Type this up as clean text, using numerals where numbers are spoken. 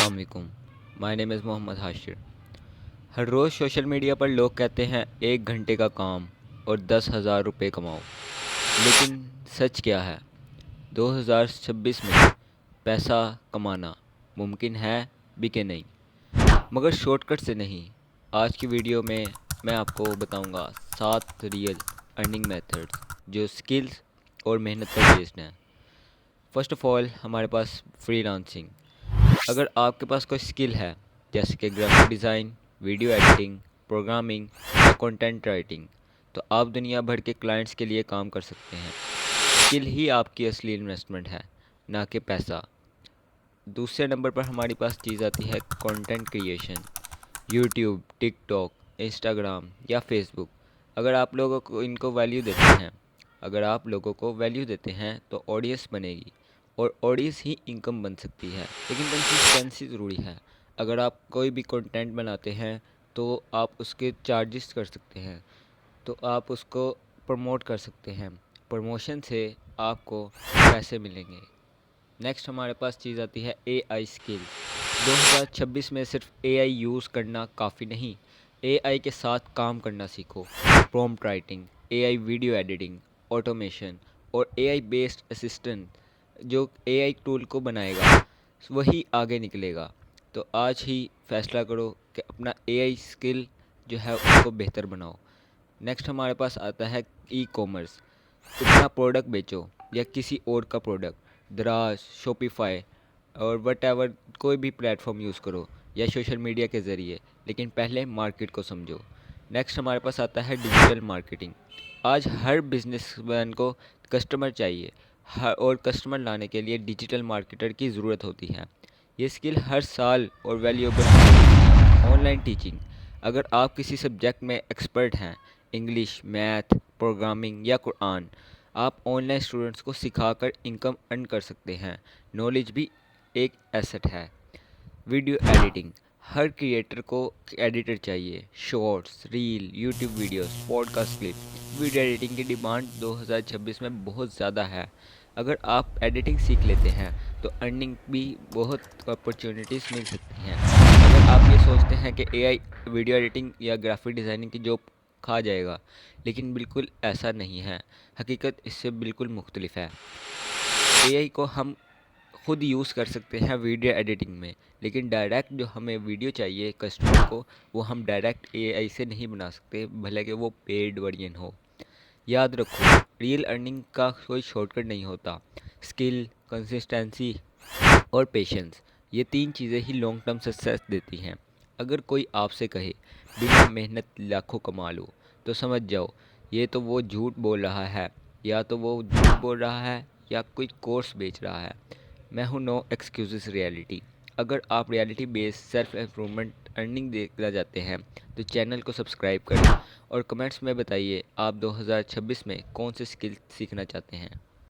अस्सलाम वालेकुम। My name is Mohammad Hashir. हर रोज़ सोशल मीडिया पर लोग कहते हैं 1 घंटे का काम और 10,000 रुपये कमाओ। लेकिन सच क्या है? 2026 में पैसा कमाना मुमकिन है भी कि नहीं? मगर शॉर्टकट से नहीं। आज की वीडियो में मैं आपको बताऊंगा 7 रियल अर्निंग मेथड्स जो स्किल्स और मेहनत पर बेस्ड हैं। फर्स्ट ऑफ ऑल, हमारे पास फ्रीलांसिंग। अगर आपके पास कोई स्किल है जैसे कि graphic design, video editing, programming या कंटेंट राइटिंग, तो आप दुनिया भर के क्लाइंट्स के लिए काम कर सकते हैं। स्किल ही आपकी असली इन्वेस्टमेंट है, ना कि पैसा। दूसरे नंबर पर हमारे पास चीज़ आती है content creation. YouTube, TikTok, Instagram या फेसबुक। अगर आप लोगों को इनको वैल्यू देते हैं अगर आप लोगों को वैल्यू देते हैं तो ऑडियंस बनेगी और ऑडियंस ही इनकम बन सकती है। लेकिन कंसिस्टेंसी ज़रूरी है। अगर आप कोई भी कंटेंट बनाते हैं तो आप उसके चार्जेस कर सकते हैं, तो आप उसको प्रमोट कर सकते हैं। प्रमोशन से आपको पैसे मिलेंगे। नेक्स्ट हमारे पास चीज़ आती है एआई स्किल। 2026 में सिर्फ एआई यूज़ करना काफ़ी नहीं, एआई के साथ काम करना सीखो। Prompt writing, AI video editing, automation और एआई बेस्ड असिस्टेंट जो एआई टूल को बनाएगा वही आगे निकलेगा। तो आज ही फैसला करो कि अपना एआई स्किल जो है उसको बेहतर बनाओ। नेक्स्ट हमारे पास आता है ई कॉमर्स। अपना प्रोडक्ट बेचो या किसी और का प्रोडक्ट, दराज, शॉपिफाई और वट एवर कोई भी प्लेटफॉर्म यूज़ करो या सोशल मीडिया के ज़रिए, लेकिन पहले मार्केट को समझो। नेक्स्ट हमारे पास आता है डिजिटल मार्केटिंग। आज हर बिजनेसमैन को कस्टमर चाहिए और कस्टमर लाने के लिए डिजिटल मार्केटर की ज़रूरत होती है। ये स्किल हर साल और वैल्यूएबल है। Online teaching. अगर आप किसी सब्जेक्ट में एक्सपर्ट हैं, इंग्लिश, मैथ, प्रोग्रामिंग या कुरान, आप ऑनलाइन स्टूडेंट्स को सिखाकर इनकम अर्न कर सकते हैं। नॉलेज भी एक एसेट है। Video editing. हर क्रिएटर को एडिटर चाहिए। Shorts, reel, YouTube videos, podcast clip. Video editing की डिमांड 2026 में बहुत ज़्यादा है। अगर आप एडिटिंग सीख लेते हैं तो अर्निंग भी बहुत अपॉर्चुनिटीज़ मिल सकती हैं। अगर आप ये सोचते हैं कि एआई वीडियो एडिटिंग या ग्राफिक डिज़ाइनिंग की जॉब खा जाएगा, लेकिन बिल्कुल ऐसा नहीं है। हकीकत इससे बिल्कुल मुख्तलिफ है। एआई को हम खुद यूज़ कर सकते हैं वीडियो एडिटिंग में, लेकिन डायरेक्ट जो हमें वीडियो चाहिए कस्टमर को, वो हम डायरेक्ट एआई से नहीं बना सकते, भले कि वो पेड वर्जन हो। याद रखो, रियल अर्निंग का कोई शॉर्टकट नहीं होता। स्किल, कंसिस्टेंसी और पेशेंस, ये 3 चीज़ें ही लॉन्ग टर्म सक्सेस देती हैं। अगर कोई आपसे कहे बिना मेहनत लाखों कमा लो, तो समझ जाओ ये तो वो झूठ बोल रहा है, या तो वो झूठ बोल रहा है या कोई कोर्स बेच रहा है। मैं हूँ नो एक्सक्यूज़ेस रियलिटी। अगर आप reality based self improvement earning देखना चाहते हैं तो चैनल को सब्सक्राइब करें और कमेंट्स में बताइए आप 2026 में कौन से स्किल सीखना चाहते हैं।